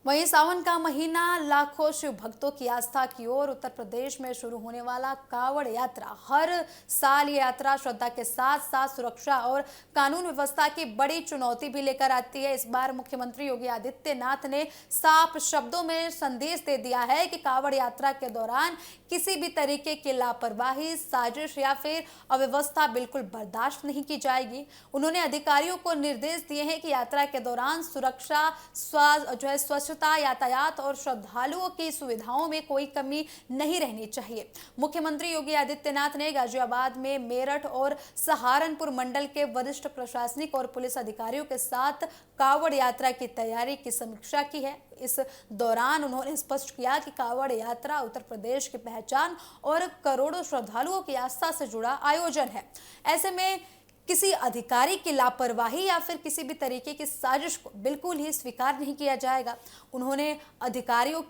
वहीं सावन का महीना लाखों शिव भक्तों की आस्था की ओर उत्तर प्रदेश में शुरू होने वाला कांवड़ यात्रा। हर साल ये यात्रा श्रद्धा के साथ साथ सुरक्षा और कानून व्यवस्था की बड़ी चुनौती भी लेकर आती है। इस बार मुख्यमंत्री योगी आदित्यनाथ ने साफ शब्दों में संदेश दे दिया है कि कांवड़ यात्रा के दौरान किसी भी तरीके की लापरवाही, साजिश या फिर अव्यवस्था बिल्कुल बर्दाश्त नहीं की जाएगी। उन्होंने अधिकारियों को निर्देश दिए हैं कि यात्रा के दौरान सुरक्षा, स्वच्छता, यातायात और श्रद्धालुओं की सुविधाओं में कोई कमी नहीं रहनी चाहिए। मुख्यमंत्री योगी आदित्यनाथ ने गाजियाबाद में मेरठ और सहारनपुर मंडल के वरिष्ठ प्रशासनिक और पुलिस अधिकारियों के साथ कांवड़ यात्रा की तैयारी की समीक्षा की है। इस दौरान उन्होंने स्पष्ट किया कि कांवड़ यात्रा उत्तर प्रदेश की पहचान और करोड़ों श्रद्धालुओं की आस्था से जुड़ा आयोजन है। ऐसे में किसी अधिकारी की लापरवाही या फिर किसी भी तरीके की साजिश को बिल्कुल ही स्वीकार नहीं किया जाएगा। उन्होंने अधिकारियों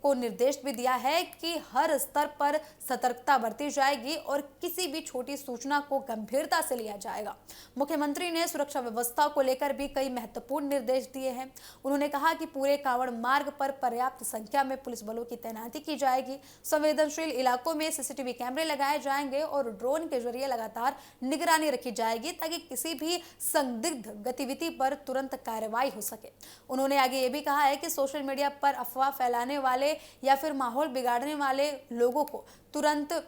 को निर्देश भी दिया है कि हर स्तर पर सतर्कता बरती जाएगी और किसी भी छोटी सूचना को गंभीरता से लिया जाएगा। मुख्यमंत्री ने सुरक्षा व्यवस्था को लेकर भी कई महत्वपूर्ण निर्देश दिए हैं। उन्होंने कहा कि पूरे कांवड़ मार्ग पर पर्याप्त संख्या में पुलिस बलों की तैनाती की जाएगी। संवेदनशील इलाकों में सीसीटीवी कैमरे लगाए जाएंगे और ड्रोन के जरिए लगातार निगरानी रखी जाएगी ताकि किसी भी संदिग्ध गतिविधि पर तुरंत कार्रवाई हो सके। उन्होंने आगे ये भी कहा है कि सोशल मीडिया पर अफवाह फैलाने वाले या फिर माहौल बिगाड़ने वाले लोगों को तुरंत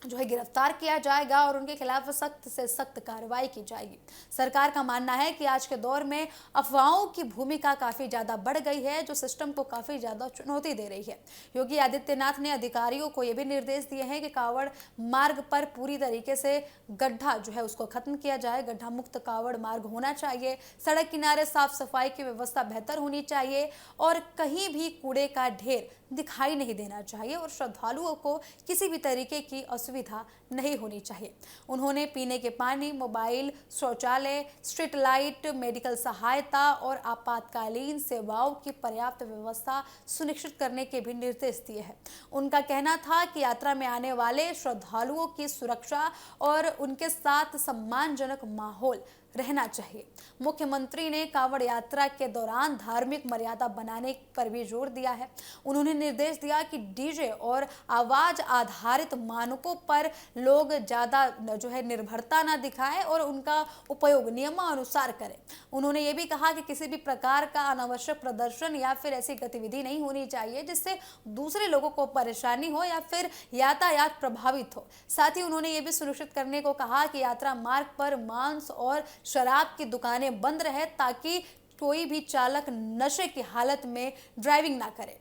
गिरफ्तार किया जाएगा और उनके खिलाफ सख्त से सख्त कार्रवाई की जाएगी। सरकार का मानना है कि आज के दौर में अफवाहों की भूमिका काफी ज्यादा बढ़ गई है, जो सिस्टम को काफी ज्यादा चुनौती दे रही है। योगी आदित्यनाथ ने अधिकारियों को यह भी निर्देश दिए हैं कि कांवड़ मार्ग पर पूरी तरीके से गड्ढा उसको खत्म किया जाए। गड्ढा मुक्त कांवड़ मार्ग होना चाहिए। सड़क किनारे साफ सफाई की व्यवस्था बेहतर होनी चाहिए और कहीं भी कूड़े का ढेर दिखाई नहीं देना चाहिए और श्रद्धालुओं को किसी भी तरीके की असुविधा नहीं होनी चाहिए। उन्होंने पीने के पानी, मोबाइल, शौचालय, स्ट्रीट लाइट, मेडिकल सहायता और आपातकालीन सेवाओं की पर्याप्त व्यवस्था सुनिश्चित करने के भी निर्देश दिए हैं। उनका कहना था कि यात्रा में आने वाले श्रद्धालुओं की सुरक्षा और उनके साथ सम्मानजनक माहौल रहना चाहिए। मुख्यमंत्री ने कांवड़ यात्रा के दौरान धार्मिक मर्यादा बनाने पर भी जोर दिया है। उन्होंने निर्देश दिया कि डीजे और आवाज आधारित मानकों पर लोग ज्यादा निर्भरता ना दिखाएं और उनका उपयोग नियमानुसार करें। उन्होंने ये भी कहा कि किसी भी प्रकार का अनावश्यक प्रदर्शन या फिर ऐसी गतिविधि नहीं होनी चाहिए जिससे दूसरे लोगों को परेशानी हो या फिर यातायात प्रभावित हो। साथ ही उन्होंने ये भी सुनिश्चित करने को कहा कि यात्रा मार्ग पर मांस और शराब की दुकानें बंद रहे ताकि कोई भी चालक नशे की हालत में ड्राइविंग ना करे।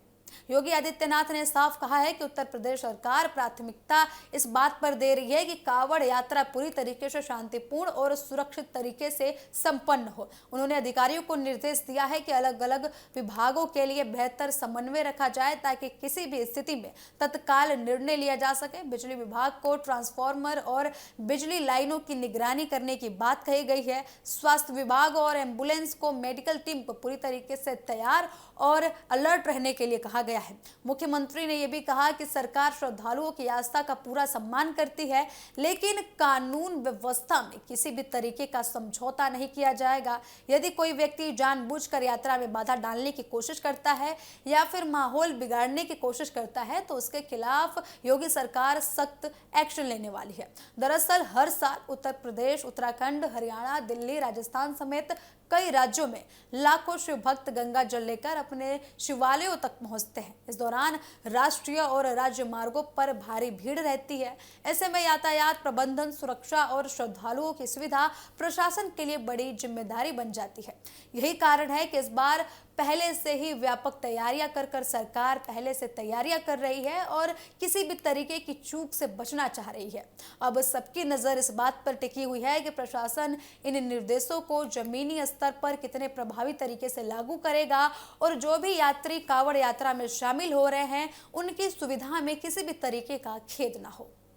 योगी आदित्यनाथ ने साफ कहा है कि उत्तर प्रदेश सरकार प्राथमिकता इस बात पर दे रही है कि कांवड़ यात्रा पूरी तरीके से शांतिपूर्ण और सुरक्षित तरीके से संपन्न हो। उन्होंने अधिकारियों को निर्देश दिया है कि अलग अलग विभागों के लिए बेहतर समन्वय रखा जाए ताकि किसी भी स्थिति में तत्काल निर्णय लिया जा सके। बिजली विभाग को ट्रांसफार्मर और बिजली लाइनों की निगरानी करने की बात कही गई है। स्वास्थ्य विभाग और एम्बुलेंस को मेडिकल टीम को पूरी तरीके से तैयार और अलर्ट रहने के लिए कहा गया है। मुख्यमंत्री ने यह भी कहा कि सरकार श्रद्धालुओं की आस्था का पूरा सम्मान करती है, लेकिन कानून व्यवस्था में किसी भी तरीके का समझौता नहीं किया जाएगा। यदि कोई व्यक्ति जानबूझकर यात्रा में बाधा डालने की कोशिश करता है या फिर माहौल बिगाड़ने की कोशिश करता है तो उसके खिलाफ योगी सरकार सख्त एक्शन लेने वाली है। दरअसल हर साल उत्तर प्रदेश, उत्तराखंड, हरियाणा, दिल्ली, राजस्थान समेत कई राज्यों में लाखों शिव भक्त गंगा जल लेकर अपने शिवालयों तक पहुंचते हैं। इस दौरान राष्ट्रीय और राज्य मार्गों पर भारी भीड़ रहती है। ऐसे में यातायात प्रबंधन, सुरक्षा और श्रद्धालुओं की सुविधा प्रशासन के लिए बड़ी जिम्मेदारी बन जाती है। यही कारण है कि इस बार पहले से ही व्यापक तैयारियां कर सरकार पहले से तैयारियां कर रही है और किसी भी तरीके की चूक से बचना चाह रही है। अब सबकी नजर इस बात पर टिकी हुई है कि प्रशासन इन निर्देशों को जमीनी स्तर पर कितने प्रभावी तरीके से लागू करेगा और जो भी यात्री कांवड़ यात्रा में शामिल हो रहे हैं उनकी सुविधा में किसी भी तरीके का खेद ना हो।